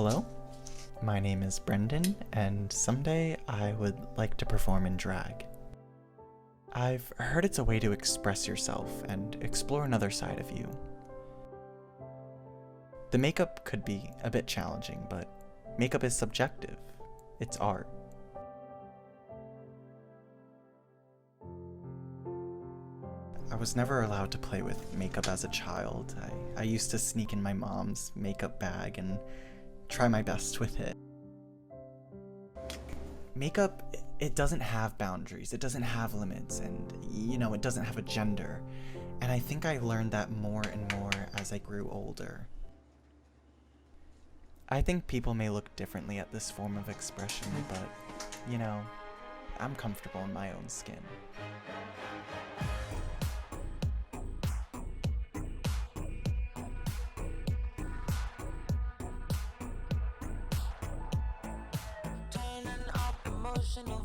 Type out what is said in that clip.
Hello, my name is Brendan, and someday I would like to perform in drag. I've heard it's a way to express yourself and explore another side of you. The makeup could be a bit challenging, but makeup is subjective. It's art. I was never allowed to play with makeup as a child. I used to sneak in my mom's makeup bag and try my best with it. Makeup, it doesn't have boundaries, it doesn't have limits, and it doesn't have a gender. And I think I learned that more and more as I grew older. I think people may look differently at this form of expression, but, I'm comfortable in my own skin. Turning up emotional